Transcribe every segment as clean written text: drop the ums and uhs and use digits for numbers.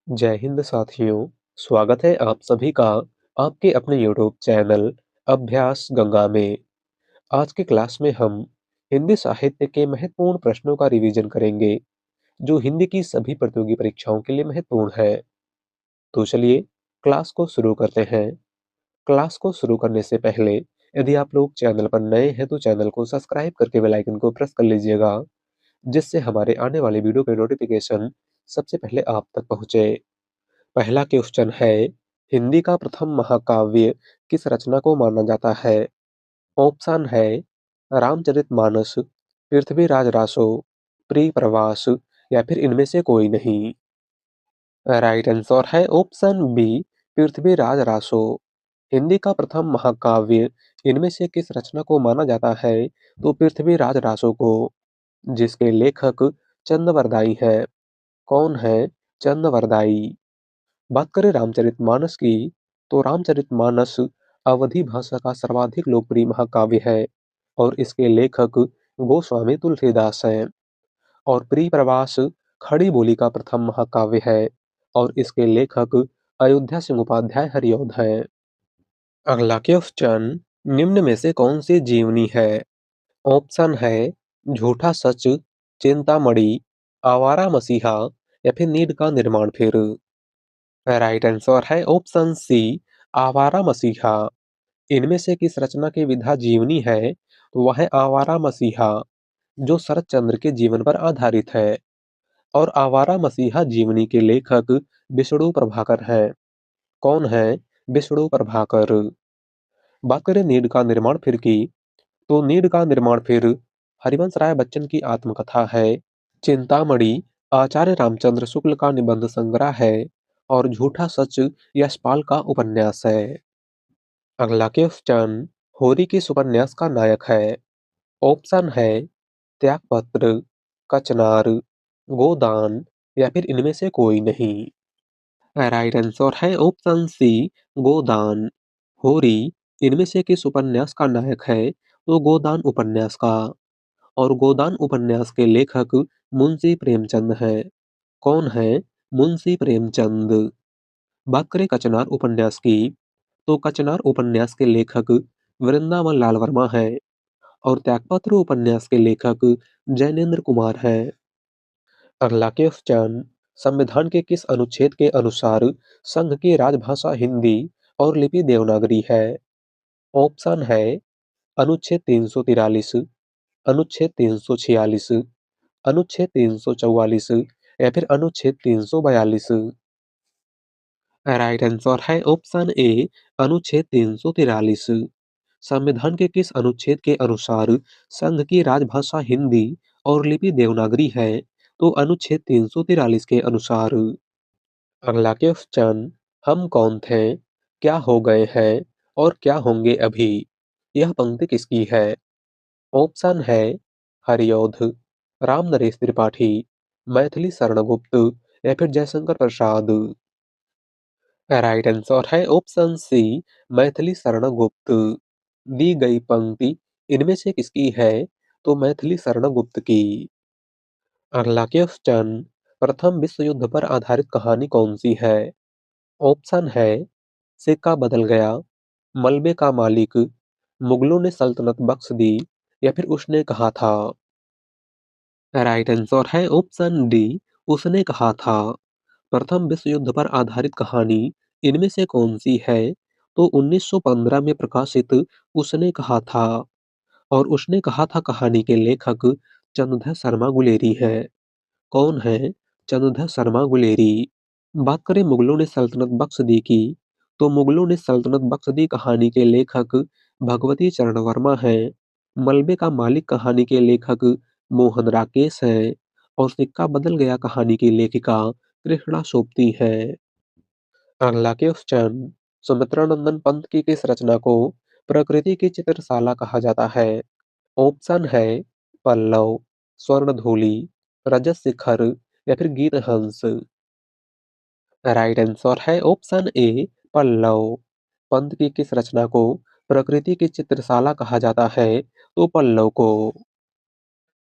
जय हिंद साथियों, स्वागत है आप सभी का आपके अपने यूट्यूब चैनल अभ्यास गंगा में। आज के क्लास में हम हिंदी साहित्य के महत्वपूर्ण प्रश्नों का रिवीजन करेंगे, जो हिंदी की सभी प्रतियोगी परीक्षाओं के लिए महत्वपूर्ण है। तो चलिए क्लास को शुरू करते हैं। क्लास को शुरू करने से पहले यदि आप लोग चैनल पर नए हैं तो चैनल को सब्सक्राइब करके बेल आइकन को प्रेस कर लीजिएगा, जिससे हमारे आने वाले वीडियो के नोटिफिकेशन सबसे पहले आप तक पहुंचे। पहला क्वेश्चन है, हिंदी का प्रथम महाकाव्य किस रचना को माना जाता है? ऑप्शन है रामचरितमानस, पृथ्वीराज रासो, प्रिय प्रवास या फिर इनमें से कोई नहीं। राइट आंसर है ऑप्शन बी, पृथ्वीराज रासो। हिंदी का प्रथम महाकाव्य इनमें से किस रचना को माना जाता है? तो पृथ्वीराज रासो को, जिसके लेखक चंदवरदाई है। कौन है चंदवरदाई? बात करें रामचरितमानस की, तो रामचरितमानस अवधी भाषा का सर्वाधिक लोकप्रिय महाकाव्य है और इसके लेखक गोस्वामी तुलसीदास हैं। और प्रिय प्रवास खड़ी बोली का प्रथम महाकाव्य है और इसके लेखक अयोध्या सिंह उपाध्याय हरिऔध हैं। अगला क्वेश्चन, निम्न में से कौन सी जीवनी है? ऑप्शन है झूठा सच, चिंतामणि, आवारा मसीहा या फिर नीड का निर्माण फिर। राइट आंसर है ऑप्शन सी, आवारा मसीहा। इनमें से किस रचना की विधा जीवनी है? तो वह है आवारा मसीहा, जो शरत चंद्र के जीवन पर आधारित है। और आवारा मसीहा जीवनी के लेखक विष्णु प्रभाकर हैं। कौन है विष्णु प्रभाकर? बात करें नीड का निर्माण फिर की, तो नीड का निर्माण फिर हरिवंश राय बच्चन की आत्मकथा है। चिंतामणि आचार्य रामचंद्र शुक्ल का निबंध संग्रह है और झूठा सच यशपाल का उपन्यास है। अगला क्वेश्चन, होरी किस उपन्यास का नायक है? ऑप्शन है त्यागपत्र, कचनार, गोदान या फिर इनमें से कोई नहीं। राइट आंसर है ऑप्शन सी, गोदान। होरी इनमें से किस उपन्यास का नायक है? तो गोदान उपन्यास का। और गोदान उपन्यास के लेखक मुंशी प्रेमचंद हैं। कौन है मुंशी प्रेमचंद? बात करें कचनार उपन्यास की, तो कचनार उपन्यास के लेखक वृंदावन लाल वर्मा हैं और त्यागपत्र उपन्यास के लेखक जैनेन्द्र कुमार हैं। अगला क्वेश्चन, संविधान के किस अनुच्छेद के अनुसार संघ की राजभाषा हिंदी और लिपि देवनागरी है? ऑप्शन है अनुच्छेद 343, अनुच्छेद 346, अनुच्छेद 344 या फिर अनुच्छेद 342। राइट आंसर है ऑप्शन ए, अनुच्छेद 343। संविधान के किस अनुच्छेद के अनुसार संघ की राजभाषा हिंदी और लिपि देवनागरी है? तो अनुच्छेद 343 के अनुसार। अगला क्वेश्चन, हम कौन थे, क्या हो गए हैं और क्या होंगे अभी? यह पंक्ति किसकी है? ऑप्शन है हरिऔध, राम नरेश त्रिपाठी, मैथिली शरण गुप्त या फिर जयशंकर प्रसाद। राइट आंसर है ऑप्शन सी, मैथिली शरण गुप्त। दी गई पंक्ति इनमें से किसकी है? तो मैथिली शरण गुप्त की। अगला क्वेश्चन, प्रथम विश्व युद्ध पर आधारित कहानी कौन सी है? ऑप्शन है सिक्का बदल गया, मलबे का मालिक, मुगलों ने सल्तनत बख्श दी या फिर उसने कहा था। राइट आंसर है ऑप्शन डी, उसने कहा था। प्रथम विश्व युद्ध पर आधारित कहानी इनमें से कौन सी है? तो 1915 में प्रकाशित उसने कहा था। और उसने कहा था कहानी के लेखक चंद्रधर शर्मा गुलेरी है। कौन है चंद्रधर शर्मा गुलेरी? बात करें मुगलों ने सल्तनत बख्श दी की, तो मुगलों ने सल्तनत बख्श दी कहानी के लेखक भगवती चरण वर्मा हैं। मलबे का मालिक कहानी के लेखक मोहन राकेश हैं और सिक्का बदल गया कहानी की लेखिका कृष्णा सोपती है। अगला क्वेश्चन, सुमित्रा नंदन पंत की किस रचना को प्रकृति की चित्रशाला कहा जाता है? ऑप्शन है पल्लव, स्वर्णधूलि, रजत शिखर या फिर गीत हंस। राइट आंसर है ऑप्शन ए, पल्लव। पंत की किस रचना को प्रकृति की चित्रशाला कहा जाता है? तो पल्लव को।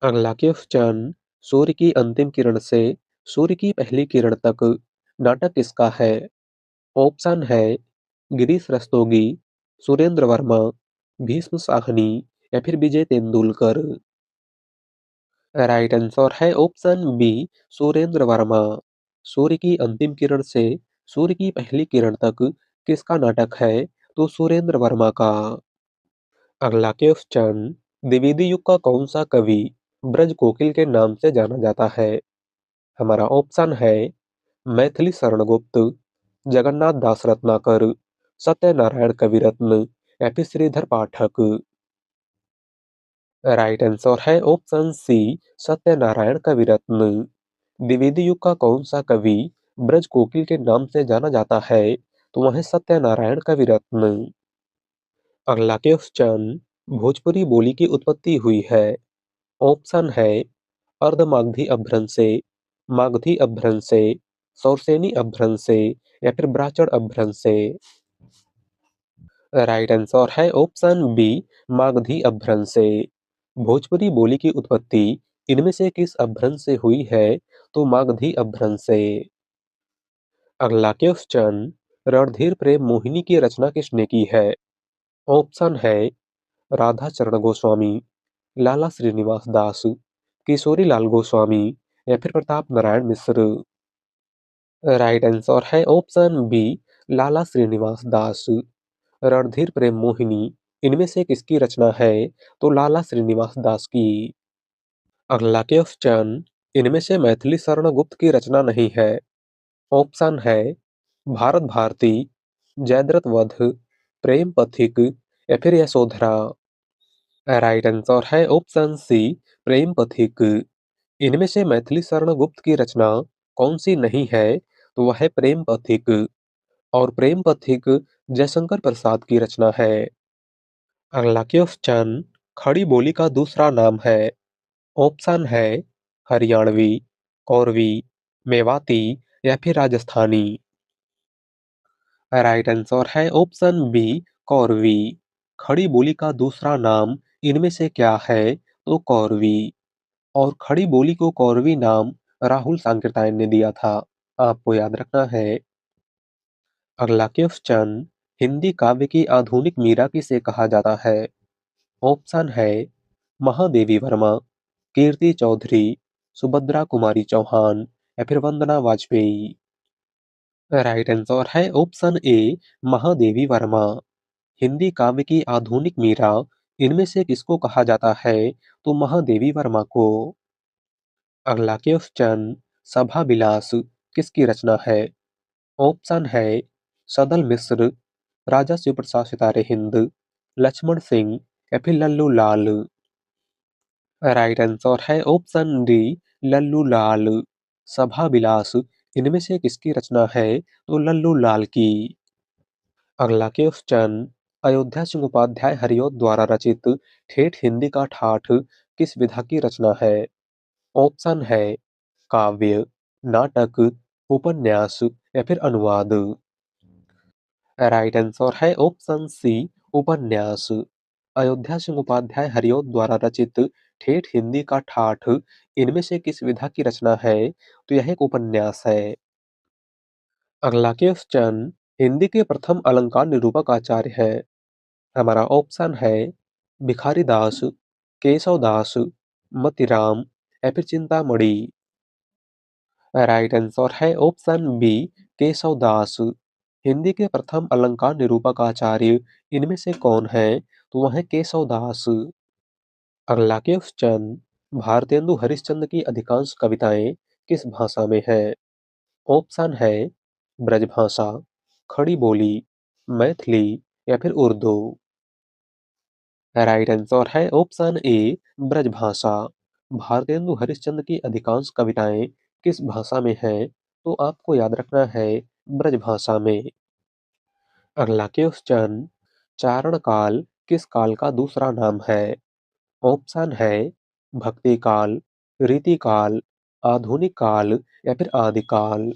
अगला क्वेश्चन, सूर्य की अंतिम किरण से सूर्य की पहली किरण तक नाटक किसका है? ऑप्शन है गिरीश रस्तोगी, सुरेंद्र वर्मा, भीष्म साहनी या फिर विजय तेंदुलकर। राइट आंसर है ऑप्शन बी, सुरेंद्र वर्मा। सूर्य की अंतिम किरण से सूर्य की पहली किरण तक किसका नाटक है? तो सुरेंद्र वर्मा का। अगला क्वेश्चन, द्विवेदी युग का कौन सा कवि ब्रज कोकिल के नाम से जाना जाता है? हमारा ऑप्शन है मैथिली शरण गुप्त, जगन्नाथ दास रत्नाकर, सत्यनारायण कविरत्न या फिर श्रीधर पाठक। राइट आंसर है ऑप्शन सी, सत्यनारायण कविरत्न। द्विवेदी युग का कौन सा कवि ब्रज कोकिल के नाम से जाना जाता है? तो वह है सत्यनारायण कविरत्न। अगला क्वेश्चन, भोजपुरी बोली की उत्पत्ति हुई है। ऑप्शन है अर्धमागधी अपभ्रंश से, मागधी अपभ्रंश से, सौरसेनी अपभ्रंश से या फिर ब्राह्मण अपभ्रंश से। राइट आंसर है ऑप्शन बी, मागधी अपभ्रंश से। भोजपुरी बोली की उत्पत्ति इनमें से किस अपभ्रंश से हुई है? तो मागधी अपभ्रंश से। अगला क्वेश्चन, रणधीर प्रेम मोहिनी की रचना किसने की है? ऑप्शन है राधा चरण गोस्वामी, लाला श्रीनिवास दास, किशोरी लाल गोस्वामी या फिर प्रताप नारायण मिश्र। राइट आंसर है ऑप्शन बी, लाला श्रीनिवास दास। रणधीर प्रेम मोहिनी इनमें से किसकी रचना है? तो लाला श्रीनिवास दास की। अगला क्वेश्चन, इनमें से मैथिली शरण गुप्त की रचना नहीं है। ऑप्शन है भारत भारती, जयद्रथ वध, प्रेम पथिक या फिर यशोधरा। राइट आंसर है ऑप्शन सी, प्रेम पथिक। इनमें से मैथिली शरण गुप्त की रचना कौन सी नहीं है? तो वह है प्रेम पथिक। और प्रेम पथिक जयशंकर प्रसाद की रचना है। अगला क्वेश्चन, खड़ी बोली का दूसरा नाम है। ऑप्शन है हरियाणवी, कौरवी, मेवाती या फिर राजस्थानी। राइट आंसर है ऑप्शन बी, कौरवी। खड़ी बोली का दूसरा नाम इनमें से क्या है? तो कौरवी। और खड़ी बोली को कौरवी नाम राहुल सांकृत्यायन ने दिया था, आपको याद रखना है। अगला क्वेश्चन, हिंदी काव्य की आधुनिक मीरा किसे कहा जाता है? ऑप्शन है महादेवी वर्मा, कीर्ति चौधरी, सुभद्रा कुमारी चौहान या फिर वंदना वाजपेयी। राइट आंसर है ऑप्शन ए, महादेवी वर्मा। हिंदी काव्य की आधुनिक मीरा इनमें से किसको कहा जाता है? तो महादेवी वर्मा को। अगला क्वेश्चन, सभा विलास किसकी रचना है? ऑप्शन है सदल मिश्र, राजा शिवप्रसाद सितारे हिंद, लक्ष्मण सिंह या फिर लल्लू लाल। राइट आंसर है ऑप्शन डी, लल्लू लाल। सभा विलास इनमें से किसकी रचना है? तो लल्लू लाल की। अगला क्वेश्चन, अयोध्या सिंह उपाध्याय हरिऔध द्वारा रचित ठेठ हिंदी का ठाठ किस विधा की रचना है? ऑप्शन है काव्य, नाटक, उपन्यास या फिर अनुवाद। राइट आंसर है ऑप्शन सी, उपन्यास। अयोध्या सिंह उपाध्याय हरिऔध द्वारा रचित ठेठ हिंदी का ठाठ इनमें से किस विधा की रचना है? तो यह एक उपन्यास है। अगला क्वेश्चन, हिंदी के प्रथम अलंकार निरूपक आचार्य है। हमारा ऑप्शन है भिखारी दास, केशव दास, मतिराम या फिर चिंतामणि। राइट आंसर है ऑप्शन बी, केशव दास। हिंदी के प्रथम अलंकार निरूपक आचार्य इनमें से कौन है? तो वह है केशव दास। अगला क्वेश्चन, भारतेंदु हरिश्चंद्र की अधिकांश कविताएं किस भाषा में है? ऑप्शन है ब्रजभाषा, खड़ी बोली, मैथिली या फिर उर्दू। राइट आंसर है ऑप्शन ए, ब्रजभाषा। भारतेंदु हरिश्चंद्र की अधिकांश कविताएं किस भाषा में हैं? तो आपको याद रखना है ब्रजभाषा में। अगला क्वेश्चन, चारण काल किस काल का दूसरा नाम है? ऑप्शन है भक्ति काल, रीति काल, आधुनिक काल या फिर आदिकाल।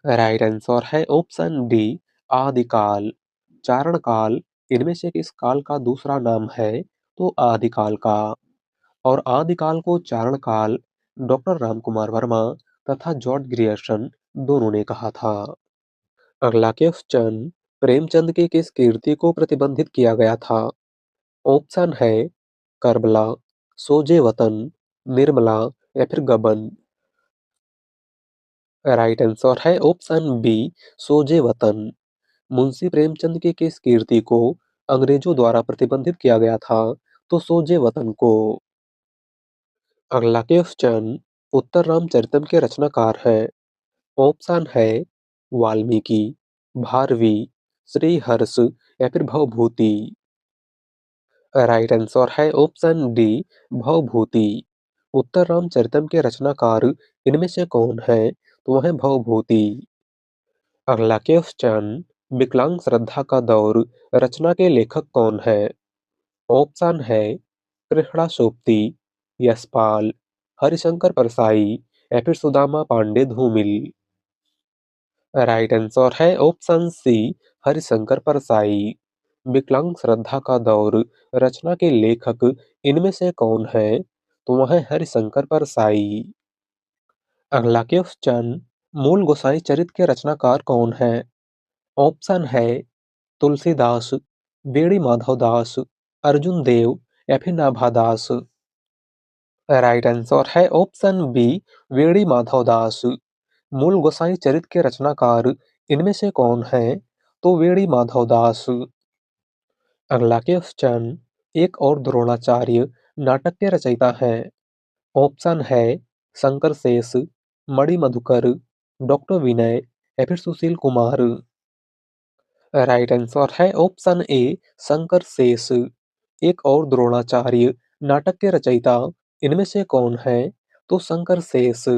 राइट आंसर है ऑप्शन डी, आदिकाल। चारण काल इनमें से किस काल का दूसरा नाम है? तो आदिकाल का। और आदिकाल को चारण काल डॉक्टर रामकुमार वर्मा तथा जॉर्ज ग्रियर्सन दोनों ने कहा था। अगला क्वेश्चन, प्रेमचंद की किस कीर्ति को प्रतिबंधित किया गया था? ऑप्शन है करबला, सोजे वतन, निर्मला या फिर गबन। राइट आंसर है ऑप्शन बी, सोजे वतन। मुंशी प्रेमचंद की किस कीर्ति को अंग्रेजों द्वारा प्रतिबंधित किया गया था? तो सोजे वतन को। अगला क्वेश्चन, उत्तर रामचरितम के रचनाकार हैं? ऑप्शन है वाल्मीकि, भारवी, श्रीहर्ष या फिर भवभूति। राइट आंसर है ऑप्शन डी, भवभूति। उत्तर रामचरितम के रचनाकार इनमें से कौन है? तो वह है भवभूति। अगला क्वेश्चन, विकलांग श्रद्धा का दौर रचना के लेखक कौन है? ऑप्शन है कृष्णा सोप्ती, यशपाल, हरिशंकर परसाई या फिर सुदामा पांडे धूमिल। राइट आंसर है ऑप्शन सी, हरिशंकर परसाई। विकलांग श्रद्धा का दौर रचना के लेखक इनमें से कौन है? तो वह है हरिशंकर परसाई। अगला क्वेश्चन, मूल गोसाई चरित के रचनाकार कौन है? ऑप्शन है तुलसीदास, बेड़ी माधवदास, अर्जुन देव या फिर नाभादास। राइट आंसर है ऑप्शन बी, वेड़ी माधवदास। मूल गोसाई चरित के रचनाकार इनमें से कौन है? तो वेड़ी माधवदास। अगला क्वेश्चन, एक और द्रोणाचार्य नाटक के रचयिता हैं? ऑप्शन है शंकर शेष, मणि मधुकर, डॉक्टर विनय या फिर सुशील कुमार। राइट आंसर है ऑप्शन ए, शंकर शेष। एक और द्रोणाचार्य नाटक के रचयिता इनमें से कौन है? तो शंकर शेष।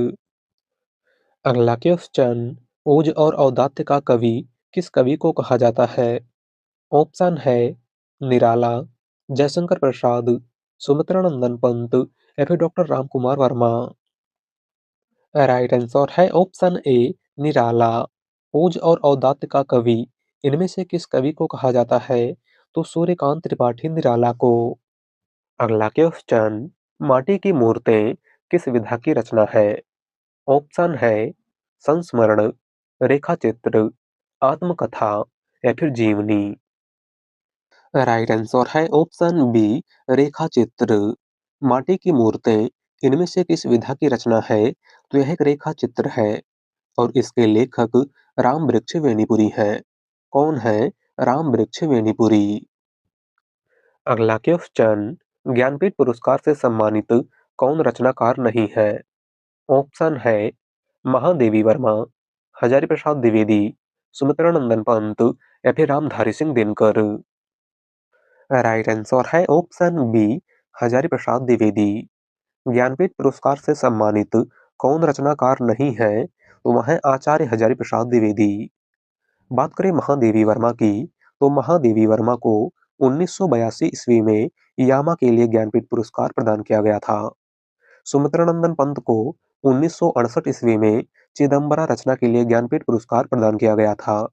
अगला क्वेश्चन, ओज और औदात्य का कवि किस कवि को कहा जाता है? ऑप्शन है निराला, जयशंकर प्रसाद, सुमित्रा नंदन पंत या फिर doctor Ramkumar Verma. Right answer है ऑप्शन ए, निराला। ओज और औदात्य का कवि इनमें से किस कवि को कहा जाता है? तो सूर्यकांत त्रिपाठी निराला को। अगला क्वेश्चन, माटी की मूर्तें किस विधा की रचना है? ऑप्शन है संस्मरण, रेखाचित्र, आत्मकथा या फिर जीवनी। राइट आंसर है ऑप्शन बी, रेखाचित्र। माटी की मूर्तें इनमें से किस विधा की रचना है? तो यह एक रेखाचित्र है और इसके लेखक राम वृक्ष वेणीपुरी हैं। कौन है? राम वृक्ष वेणीपुरी। अगला क्वेश्चन, ज्ञानपीठ पुरस्कार से सम्मानित कौन रचनाकार नहीं है? ऑप्शन है महादेवी वर्मा, हजारी प्रसाद द्विवेदी, सुमित्रा नंदन पंत या फिर रामधारी सिंह दिनकर। राइट आंसर है ऑप्शन बी, हजारी प्रसाद द्विवेदी। ज्ञानपीठ पुरस्कार से सम्मानित कौन रचनाकार नहीं है? तो वह है आचार्य हजारी प्रसाद द्विवेदी। बात करें महादेवी वर्मा की, तो महादेवी वर्मा को 1982 ईस्वी में यामा के लिए ज्ञानपीठ पुरस्कार प्रदान किया गया था। सुमित्रानंदन पंत को 1968 ईस्वी में चिदम्बरा रचना के लिए ज्ञानपीठ पुरस्कार प्रदान किया गया था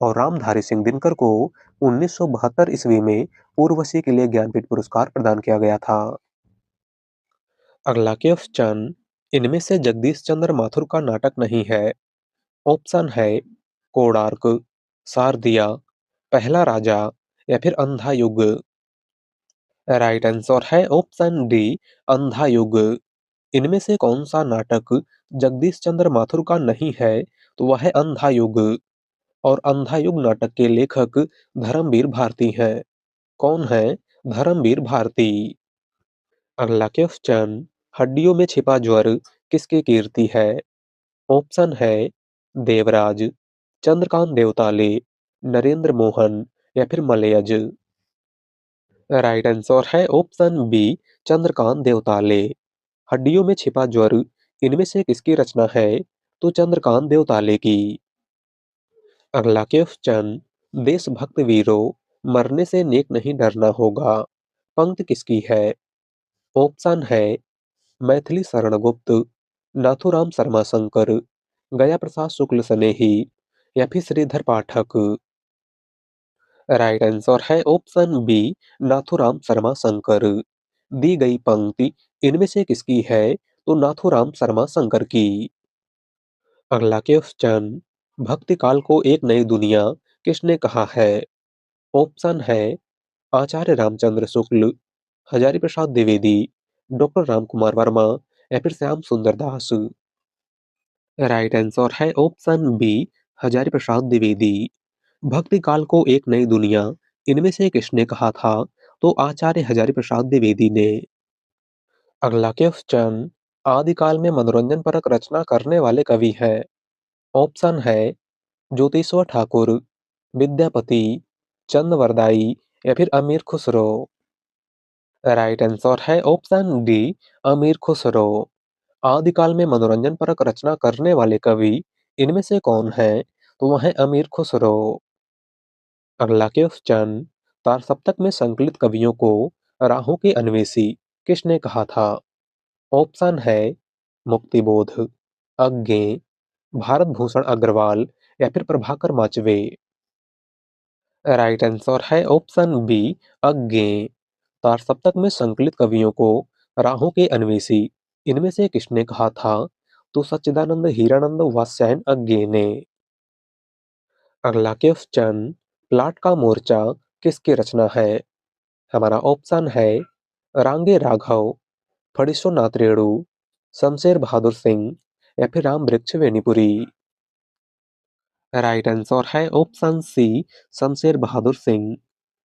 और रामधारी सिंह दिनकर को 1972 ईस्वी में उर्वशी के लिए ज्ञानपीठ पुरस्कार प्रदान किया गया था। अगला क्वेश्चन, इनमें से जगदीश चंद्र माथुर का नाटक नहीं है? ऑप्शन है कोणार्क, शारदिया, पहला राजा या फिर अंधा युग। राइट आंसर है ऑप्शन डी, अंधा युग। इनमें से कौन सा नाटक जगदीश चंद्र माथुर का नहीं है? तो वह है अंधा युग और अंधा युग नाटक के लेखक धर्मवीर भारती हैं। कौन है? धर्मवीर भारती। अगला क्वेश्चन, हड्डियों में छिपा ज्वर किसकी कीर्ति है? ऑप्शन है देवराज, चंद्रकांत देवताले, नरेंद्र मोहन या फिर मलयज। राइट आंसर है ऑप्शन बी, चंद्रकांत देवताले। हड्डियों में छिपा ज्वर इनमें से किसकी रचना है? तो चंद्रकांत देवताले की। अगला क्वेश्चन, देशभक्त वीरों, मरने से नेक नहीं डरना होगा, पंक्ति किसकी है? ऑप्शन है मैथिली शरण गुप्त, नाथूराम शर्मा शंकर, गया प्रसाद शुक्ल स्नेही या फिर श्रीधर पाठक। राइट आंसर है ऑप्शन बी, नाथूराम शर्मा शंकर। दी गई पंक्ति इनमें से किसकी है? तो नाथूराम शर्मा शंकर की। अगला क्वेश्चन, भक्ति काल को एक नई दुनिया किसने कहा है? ऑप्शन है आचार्य रामचंद्र शुक्ल, हजारी प्रसाद द्विवेदी, डॉक्टर रामकुमार वर्मा या फिर श्याम सुंदर दास। राइट आंसर है ऑप्शन बी, हजारी प्रसाद द्विवेदी। भक्ति काल को एक नई दुनिया इनमें से किसने कहा था? तो आचार्य हजारी प्रसाद द्विवेदी ने। अगला क्वेश्चन, आदिकाल में मनोरंजन परक रचना करने वाले कवि हैं। ऑप्शन है ज्योतिषवर ठाकुर, विद्यापति, चंद्रवरदाई या फिर अमीर खुसरो। राइट आंसर है ऑप्शन डी, अमीर खुसरो। आदिकाल में मनोरंजन परक रचना करने वाले कवि इनमें से कौन है? तो वह है अमीर खुसरो। अगला क्वेश्चन, तार सप्तक में संकलित कवियों को राहों के अन्वेषी किसने कहा था? ऑप्शन है मुक्तिबोध, अज्ञे, भारत भूषण अग्रवाल या फिर प्रभाकर माचवे। राइट आंसर है ऑप्शन बी, अज्ञे। तार सप्तक में संकलित कवियों को राहों के अन्वेषी इनमें से किसने कहा था? तो सच्चिदानंद हीरानंद वात्स्यायन अज्ञे ने। अगला क्वेश्चन, प्लाट का मोर्चा किसकी रचना है? हमारा ऑप्शन है रांगे राघव, फणीश्वरनाथ रेणु, शमशेर बहादुर सिंह या फिर राम वृक्ष वेणीपुरी। राइट आंसर है ऑप्शन सी, शमशेर बहादुर सिंह।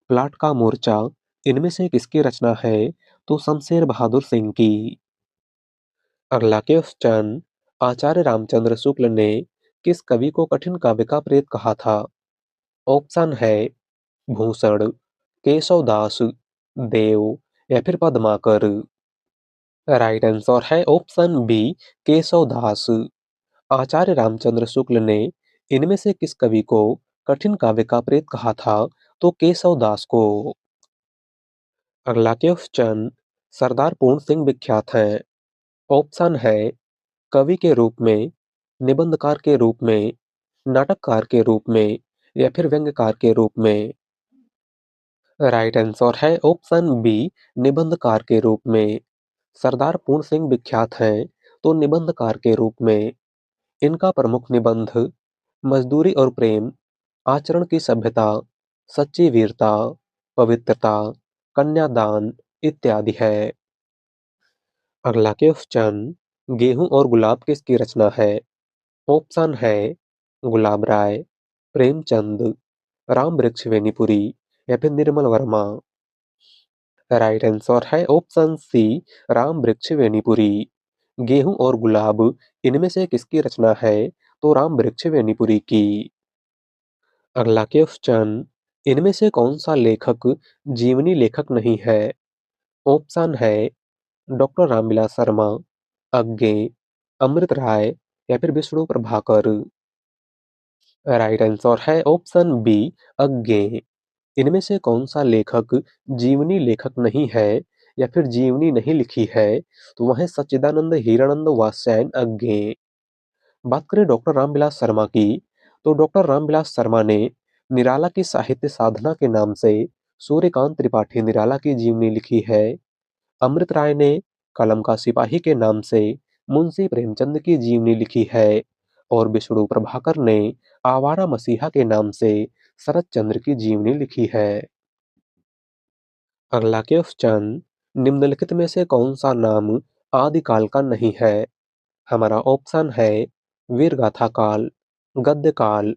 प्लाट का मोर्चा इनमें से किसकी रचना है? तो शमशेर बहादुर सिंह की। अगला क्वेश्चन, आचार्य रामचंद्र शुक्ल ने किस कवि को कठिन काव्य का प्रेत कहा था? ऑप्शन है भूषण, केशवदास, देव या फिर पद्माकर। राइट आंसर है ऑप्शन बी, केशवदास। आचार्य रामचंद्र शुक्ल ने इनमें से किस कवि को कठिन काव्य का प्रेत कहा था? तो केशवदास को। अगला क्वेश्चन, सरदार पूर्ण सिंह विख्यात हैं। ऑप्शन है कवि के रूप में, निबंधकार के रूप में, नाटककार के रूप में या फिर व्यंग्यकार के रूप में। राइट आंसर है ऑप्शन बी, निबंधकार के रूप में। सरदार पूर्ण सिंह विख्यात हैं तो निबंधकार के रूप में। इनका प्रमुख निबंध मजदूरी और प्रेम, आचरण की सभ्यता, सच्ची वीरता, पवित्रता, कन्यादान इत्यादि है। अगला क्वेश्चन, गेहूं और गुलाब किसकी रचना है? ऑप्शन है गुलाब राय, प्रेमचंद, राम वृक्ष वेणीपुरी या फिर निर्मल वर्मा। राइट आंसर है ऑप्शन सी, राम वृक्ष वेणीपुरी। गेहूं और गुलाब इनमें से किसकी रचना है? तो राम वृक्ष वेणीपुरी की। अगला क्वेश्चन, इनमें से कौन सा लेखक जीवनी लेखक नहीं है? ऑप्शन है डॉक्टर रामविलास शर्मा, अज्ञे, अमृत राय या फिर विष्णु प्रभाकर। राइट आंसर है ऑप्शन बी, अज्ञे। इनमें से कौन सा लेखक जीवनी लेखक नहीं है या फिर जीवनी नहीं लिखी है? तो वह है सच्चिदानंद हीरानंद वात्स्यायन अज्ञे। बात करें डॉक्टर रामविलास शर्मा की, तो डॉक्टर रामविलास शर्मा ने निराला की साहित्य साधना के नाम से सूर्यकांत त्रिपाठी निराला की जीवनी लिखी है। अमृत राय ने कलम का सिपाही के नाम से मुंशी प्रेमचंद की जीवनी लिखी है और विष्णु प्रभाकर ने आवारा मसीहा के नाम से शरत चंद्र की जीवनी लिखी है। अगला क्वेश्चन, निम्नलिखित में से कौन सा नाम आदिकाल का नहीं है? हमारा ऑप्शन है वीरगाथा काल, गद्य काल,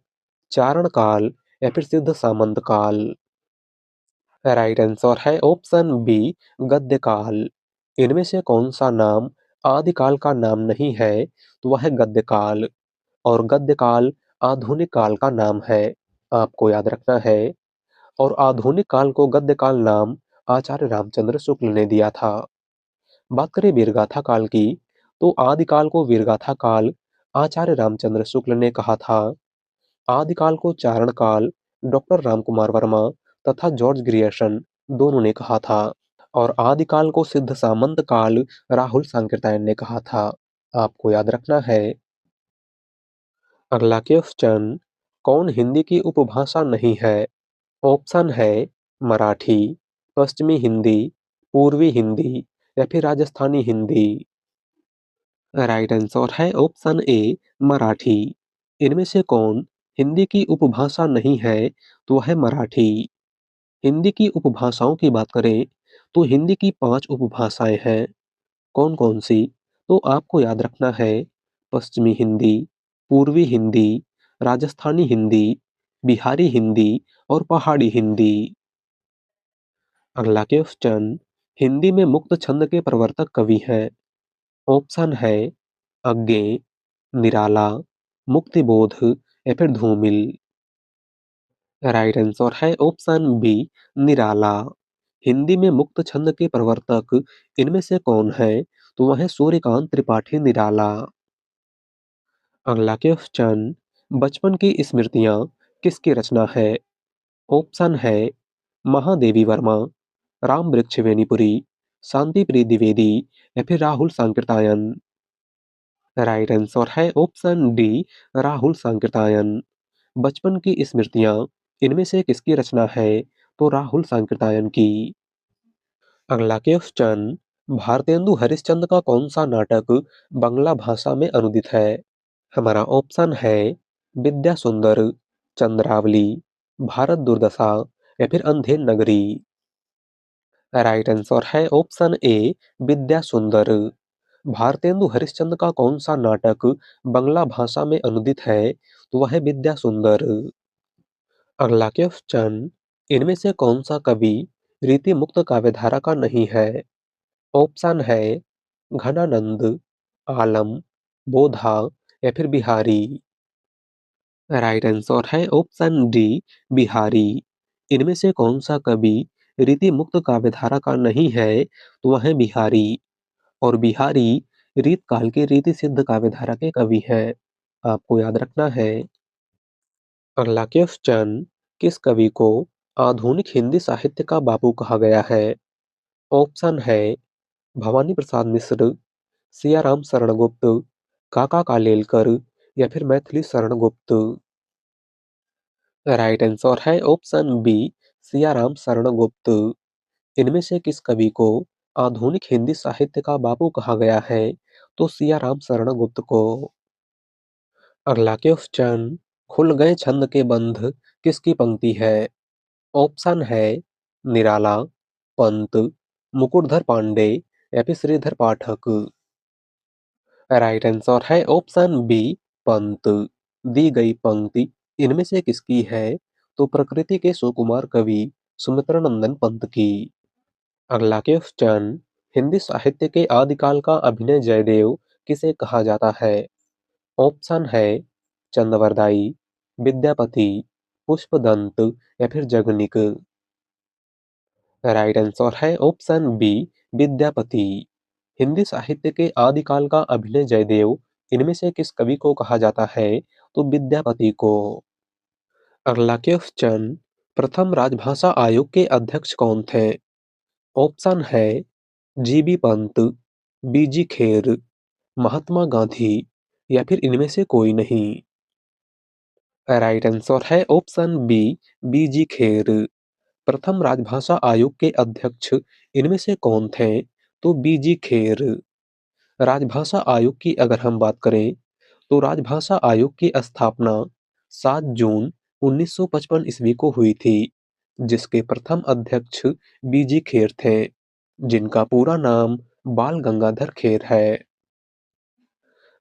चारण काल या फिर सिद्ध सामंत काल। राइट आंसर है ऑप्शन बी, गद्य काल। इनमें से कौन सा नाम आदिकाल का नाम नहीं है? तो वह है गद्य काल और गद्य काल आधुनिक काल का नाम है, आपको याद रखना है। और आधुनिक काल को गद्य काल नाम आचार्य रामचंद्र शुक्ल ने दिया था। बात करें वीरगाथा काल की, तो आदिकाल को वीरगाथा काल आचार्य रामचंद्र शुक्ल ने कहा था। आदिकाल को चारण काल डॉक्टर रामकुमार वर्मा तथा जॉर्ज ग्रियर्सन दोनों ने कहा था और आदिकाल को सिद्ध सामंत काल राहुल सांकृत्यायन ने कहा था, आपको याद रखना है। अगला क्वेश्चन, कौन हिंदी की उपभाषा नहीं है? ऑप्शन है मराठी, पश्चिमी हिंदी, पूर्वी हिंदी या फिर राजस्थानी हिंदी। राइट आंसर है ऑप्शन ए मराठी। इनमें से कौन हिंदी की उपभाषा नहीं है? तो वह है मराठी। हिंदी की उपभाषाओं की बात करें तो हिंदी की 5 उपभाषाएं हैं। कौन-कौन सी? तो आपको याद रखना है पश्चिमी हिंदी, पूर्वी हिंदी, राजस्थानी हिंदी, बिहारी हिंदी और पहाड़ी हिंदी। अगला क्वेश्चन, हिंदी में मुक्त छंद के प्रवर्तक कवि हैं? ऑप्शन है अज्ञे, निराला, मुक्तिबोध या फिर धूमिल। राइट आंसर है ऑप्शन बी निराला। हिंदी में मुक्त छंद के प्रवर्तक इनमें से कौन है? तो वह है सूर्यकांत त्रिपाठी निराला। अगला क्वेश्चन, बचपन की स्मृतियां किसकी रचना है? ऑप्शन है महादेवी वर्मा, राम वृक्ष वेणीपुरी, शांति प्रिय द्विवेदी या फिर राहुल सांकृतायन। राइट आंसर है ऑप्शन डी राहुल सांकृतायन। बचपन की स्मृतियां इनमें से किसकी रचना है? तो राहुल सांकृतायन की। अगला क्वेश्चन, भारतेंदु हरिश्चंद्र का कौन सा नाटक बांग्ला भाषा में अनुदित है? हमारा ऑप्शन है विद्या सुंदर, चंद्रावली, भारत दुर्दशा या फिर अंधेर नगरी। राइट आंसर है ऑप्शन ए विद्या सुंदर। भारतेंदु हरिश्चंद्र का कौन सा नाटक बांग्ला भाषा में अनुदित है? तो वह है विद्या सुंदर। अगला क्वेश्चन, इनमें से कौन सा कवि रीति मुक्त काव्यधारा का नहीं है? ऑप्शन है घनानंद, आलम, बोधा या फिर बिहारी। राइट आंसर है ऑप्शन डी बिहारी। इनमें से कौन सा कवि रीति मुक्त काव्यधारा का नहीं है? तो वह है बिहारी। और बिहारी रीत काल के रीति सिद्ध काव्यधारा के कवि हैं। आपको याद रखना है। अगला क्वेश्चन, किस कवि को आधुनिक हिंदी साहित्य का बापू कहा गया है? ऑप्शन है भवानी प्रसाद मिश्र, सियाराम शरण गुप्त, काका कालेलकर या फिर मैथिली शरण गुप्त। राइट आंसर है ऑप्शन बी सियाराम शरण गुप्त। इनमें से किस कवि को आधुनिक हिंदी साहित्य का बापू कहा गया है? तो सियाराम शरण गुप्त को। अगला क्वेश्चन, खुल गए छंद के बंध किसकी पंक्ति है? ऑप्शन है निराला, पंत, मुकुटधर पांडे या फिर श्रीधर पाठक। राइट आंसर है ऑप्शन बी पंत। दी गई पंक्ति इनमें से किसकी है? तो प्रकृति के सुकुमार कवि सुमित्रा नंदन पंत की। अगला क्वेश्चन, हिंदी साहित्य के आदिकाल का अभिनय जयदेव किसे कहा जाता है? ऑप्शन है चंदवरदाई, विद्यापति, पुष्पदंत या फिर जगनिक। राइट आंसर है ऑप्शन बी विद्यापति। हिंदी साहित्य के आदिकाल का अभिनय जयदेव इनमें से किस कवि को कहा जाता है? तो विद्यापति को। अगला क्वेश्चन, प्रथम राजभाषा आयोग के अध्यक्ष कौन थे? ऑप्शन है जीबी पंत, बीजी खेर, महात्मा गांधी या फिर इनमें से कोई नहीं। राइट आंसर है ऑप्शन बी बीजी खेर। प्रथम राजभाषा आयोग के अध्यक्ष इनमें से कौन थे? तो बीजी खेर। राजभाषा आयोग की अगर हम बात करें तो राजभाषा आयोग की स्थापना 7 जून 1955 ईस्वी को हुई थी, जिसके प्रथम अध्यक्ष बीजी खेर थे, जिनका पूरा नाम बाल गंगाधर खेर है।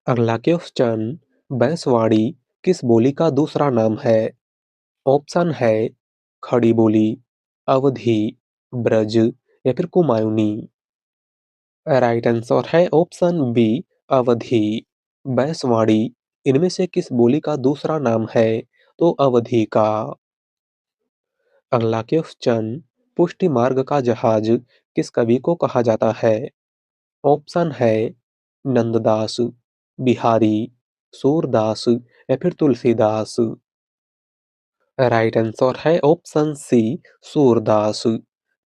अगला क्वेश्चन, बैसवाड़ी किस बोली का दूसरा नाम है? ऑप्शन है खड़ी बोली, अवधी, ब्रज या फिर कुमायूनी। राइट आंसर है ऑप्शन बी अवधी। बैसवाड़ी इनमें से किस बोली का दूसरा नाम है? तो अवधी का। अगला क्वेश्चन, पुष्टि मार्ग का जहाज किस कवि को कहा जाता है? ऑप्शन है नंददास, बिहारी, सूरदास या फिर तुलसीदास। राइट आंसर है ऑप्शन सी सूरदास।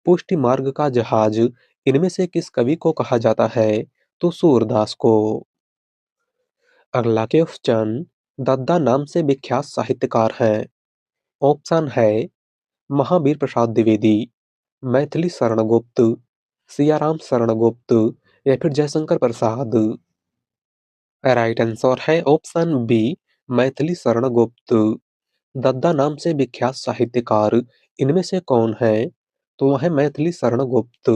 पुष्टि मार्ग का जहाज इनमें से किस कवि को कहा जाता है? तो सूरदास को। अगला क्वेश्चन, दद्दा नाम से विख्यात साहित्यकार हैं। ऑप्शन है महावीर प्रसाद द्विवेदी, मैथिली शरण गुप्त, सियाराम शरण गुप्त या फिर जयशंकर प्रसाद। राइट आंसर है ऑप्शन बी, मैथिली शरण गुप्त। दद्दा नाम से विख्यात साहित्यकार इनमें से कौन है? तो वह है मैथिली शरण गुप्त।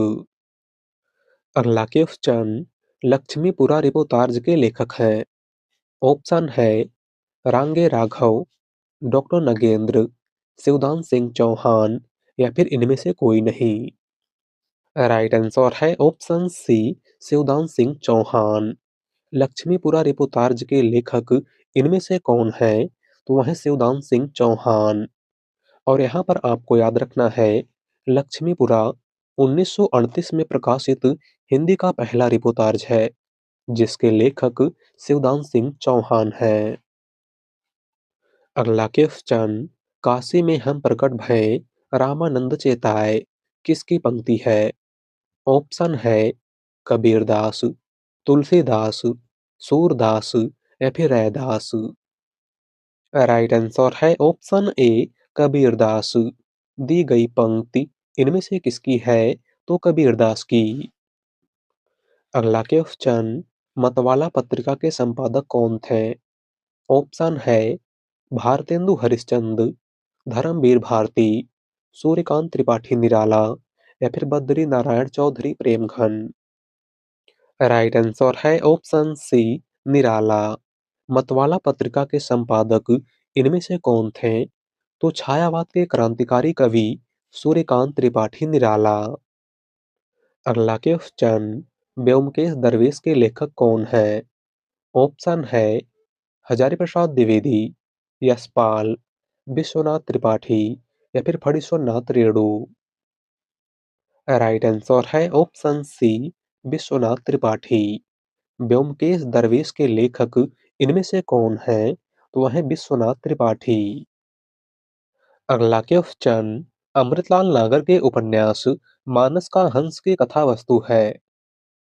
अगला क्वेश्चन, लक्ष्मीपुरा रिपोर्टाज के लेखक हैं। ऑप्शन है रांगे राघव, डॉक्टर नगेंद्र, शिवदान सिंह चौहान या फिर इनमें से कोई नहीं। राइट आंसर है option C, Shivdan Singh Chauhan. Lakshmipura reportage के लेखक इनमें से कौन है? तो वह है शिवदान सिंह चौहान। और यहाँ पर आपको याद रखना है, लक्ष्मीपुरा 1938 में प्रकाशित हिंदी का पहला रिपोर्टाज है, जिसके लेखक शिवदान सिंह चौहान हैं। अगला क्वेश्चन, काशी में हम प्रकट भये, रामानंद चेताए, किसकी पंक्ति है? ऑप्शन है कबीरदास, तुलसीदास, सूरदास या फिर रैदास। राइट आंसर है ऑप्शन ए, कबीरदास। दी गई पंक्ति इनमें से किसकी है? तो कबीरदास की। अगला क्वेश्चन, मतवाला पत्रिका के संपादक कौन थे? ऑप्शन है भारतेंदु हरिश्चंद्र, धर्मवीर भारती, सूर्यकांत त्रिपाठी निराला या फिर बद्री नारायण चौधरी प्रेमघन। राइट आंसर है ऑप्शन सी, निराला। मतवाला पत्रिका के संपादक इनमें से कौन थे? तो छायावाद के क्रांतिकारी कवि सूर्यकांत त्रिपाठी निराला। अगला क्वेश्चन, ब्योमकेश दरवेश के लेखक कौन है? ऑप्शन है हजारी प्रसाद द्विवेदी, यशपाल, विश्वनाथ त्रिपाठी या फिर फणीश्वर नाथ रेणु। राइट आंसर है ऑप्शन सी, विश्वनाथ त्रिपाठी। ब्योमकेश दरवेश के लेखक इनमें से कौन है? तो वह है विश्वनाथ त्रिपाठी। अगला क्वेश्चन, अमृतलाल नागर के उपन्यास मानस का हंस की कथा वस्तु है।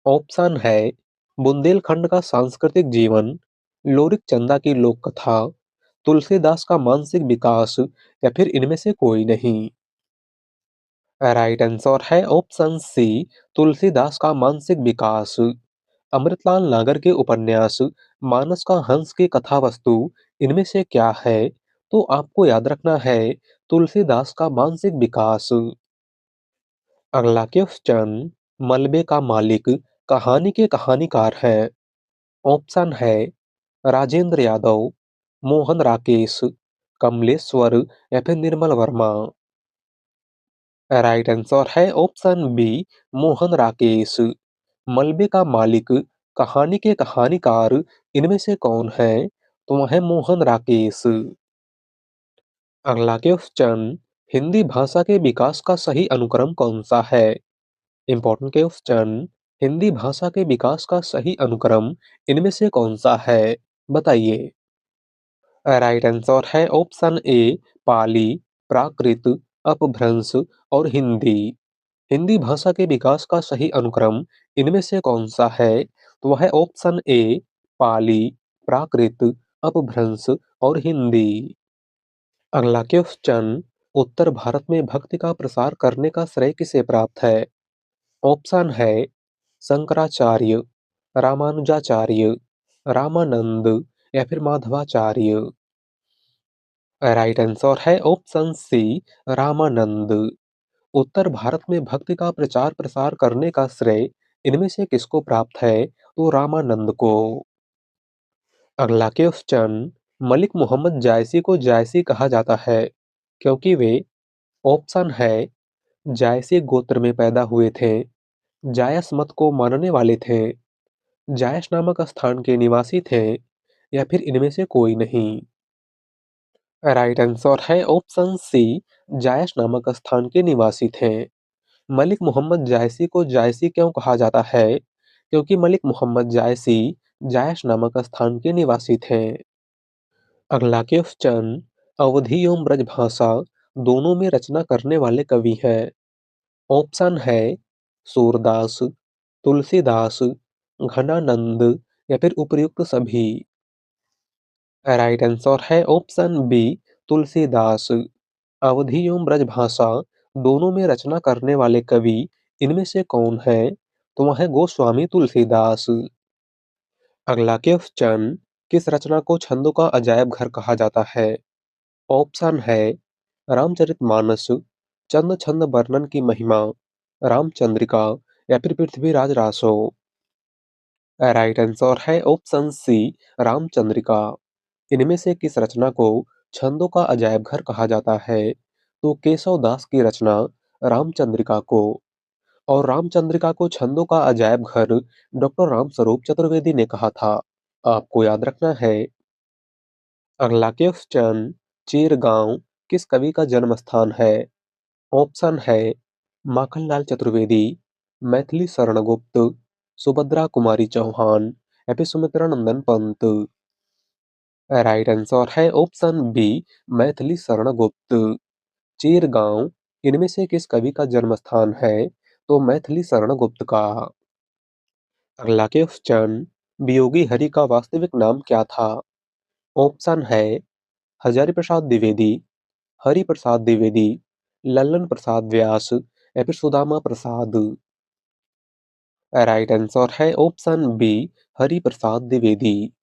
ऑप्शन है बुंदेलखंड का सांस्कृतिक जीवन, लोरिक चंदा की लोक कथा, तुलसीदास का मानसिक विकास या फिर इनमें से कोई नहीं। राइट आंसर है ऑप्शन सी, तुलसीदास का मानसिक विकास। अमृतलाल नागर के उपन्यास मानस का हंस की कथा वस्तु इनमें से क्या है? तो आपको याद रखना है, तुलसीदास का मानसिक विकास। अगला क्वेश्चन, मलबे का मालिक कहानी के कहानीकार है। ऑप्शन है राजेंद्र यादव, मोहन राकेश, कमलेश्वर या फिर निर्मल वर्मा। राइट आंसर है ऑप्शन बी, मोहन राकेश। मलबे का मालिक कहानी के कहानीकार इनमें से कौन है? तो वह है मोहन राकेश। अगला क्वेश्चन, हिंदी भाषा के विकास का सही अनुक्रम कौन सा है? इंपॉर्टेंट क्वेश्चन, हिंदी भाषा के विकास का सही अनुक्रम इनमें से कौन सा है? बताइए। राइट आंसर है ऑप्शन ए, पाली, प्राकृत, अपभ्रंश और हिंदी। हिंदी भाषा के विकास का सही अनुक्रम इनमें से कौन सा है? तो वह है ऑप्शन ए, पाली, प्राकृत, अपभ्रंश और हिंदी। अगला क्वेश्चन, उत्तर भारत में भक्ति का प्रसार करने का श्रेय किसे प्राप्त है? ऑप्शन है शंकराचार्य, रामानुजाचार्य, रामानंद या फिर माधवाचार्य। राइट आंसर है ऑप्शन सी, रामानंद। उत्तर भारत में भक्ति का प्रचार प्रसार करने का श्रेय इनमें से किसको प्राप्त है? तो रामानंद को। अगला क्वेश्चन, मलिक मोहम्मद जायसी को जायसी कहा जाता है क्योंकि वे, ऑप्शन है जायसी गोत्र में पैदा हुए थे, जायस मत को मानने वाले थे, जायस नामक स्थान के निवासी थे या फिर इनमें से कोई नहीं। राइट आंसर है ऑप्शन सी, जायस नामक स्थान के निवासी थे। मलिक मोहम्मद जायसी को जायसी क्यों कहा जाता है? क्योंकि मलिक मोहम्मद जायसी जायस नामक स्थान के निवासी थे। अगला क्वेश्चन, अवधी एवं ब्रजभाषा दोनों में रचना करने वाले कवि हैं। ऑप्शन है सूरदास, तुलसीदास, घनानंद या फिर उपर्युक्त सभी। राइट आंसर है ऑप्शन बी, तुलसीदास। अवधी एवं ब्रजभाषा दोनों में रचना करने वाले कवि इनमें से कौन है? तो वह है गोस्वामी तुलसीदास। अगला क्वेश्चन, किस रचना को छंदों का अजायब घर कहा जाता है? ऑप्शन है रामचरितमानस, चंद छंद वर्णन की महिमा, रामचंद्रिका या फिर पृथ्वीराज रासो। राइट आंसर है ऑप्शन सी, रामचंद्रिका। इनमें से किस रचना को छंदों का अजायब घर कहा जाता है? तो केशव दास की रचना रामचंद्रिका को। और रामचंद्रिका को छंदों का अजायब घर डॉक्टर रामस्वरूप चतुर्वेदी ने कहा था। आपको याद रखना है। अगला क्वेश्चन, चीरगांव किस कवि का जन्म स्थान है? ऑप्शन है माखनलाल चतुर्वेदी, मैथिली शरण गुप्त, सुभद्रा कुमारी चौहान या फिर सुमित्रा नंदन पंत। राइट आंसर है ऑप्शन बी, मैथिली शरण गुप्त। चीरगांव इनमें से किस कवि का जन्म स्थान है? तो मैथिली शरण गुप्त का। अगला क्वेश्चन, वियोगी हरि का वास्तविक नाम क्या था? ऑप्शन है हजारी प्रसाद द्विवेदी, हरि प्रसाद द्विवेदी, लल्लन प्रसाद व्यास या फिर सुदामा प्रसाद। राइट आंसर है ऑप्शन बी, हरि प्रसाद द्विवेदी।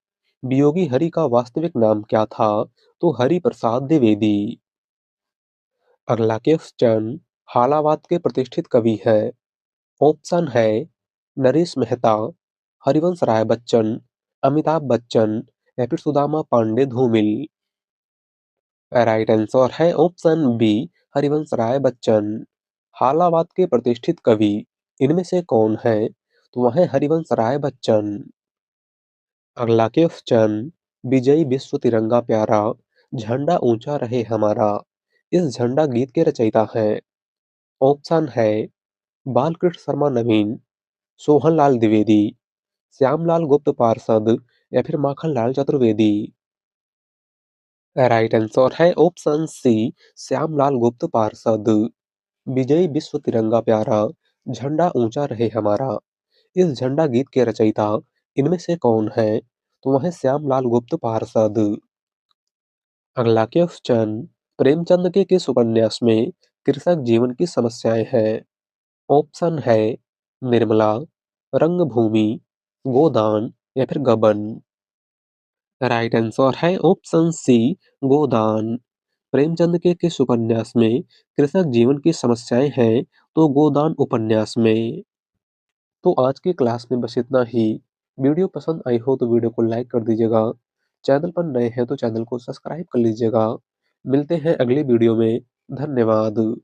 वियोगी हरि का वास्तविक नाम क्या था? तो हरि प्रसाद द्विवेदी। अगला क्वेश्चन, हालावाद के प्रतिष्ठित कवि है? ऑप्शन है नरेश मेहता, हरिवंश राय बच्चन, अमिताभ बच्चन या फिर सुदामा पांडे धूमिल। राइट आंसर है ऑप्शन बी, हरिवंश राय बच्चन। हालावाद के प्रतिष्ठित कवि इनमें से कौन है? तो वह है हरिवंश राय बच्चन। अगला क्वेश्चन, विजयी विश्व तिरंगा प्यारा, झंडा ऊंचा रहे हमारा, इस झंडा गीत के रचयिता हैं? ऑप्शन है बालकृष्ण शर्मा नवीन, सोहनलाल द्विवेदी, श्यामलाल गुप्त पार्षद या फिर माखनलाल चतुर्वेदी। राइट आंसर है ऑप्शन सी, श्यामलाल गुप्त पार्षद। विजयी विश्व तिरंगा प्यारा, झंडा ऊंचा रहे हमारा, इस झंडा गीत के रचयिता इनमें से कौन है? तो वह है श्यामलाल गुप्त पार्षद। अगला क्वेश्चन, प्रेमचंद के किस उपन्यास में कृषक जीवन की समस्याएं हैं? ऑप्शन है निर्मला, रंगभूमि, गोदान या फिर गबन। राइट आंसर है ऑप्शन सी, गोदान। प्रेमचंद के किस उपन्यास में कृषक जीवन की समस्याएं हैं? तो गोदान उपन्यास में। तो आज की क्लास में बस इतना ही। वीडियो पसंद आई हो तो वीडियो को लाइक कर दीजिएगा। चैनल पर नए हैं तो चैनल को सब्सक्राइब कर लीजिएगा। मिलते हैं अगली वीडियो में। धन्यवाद।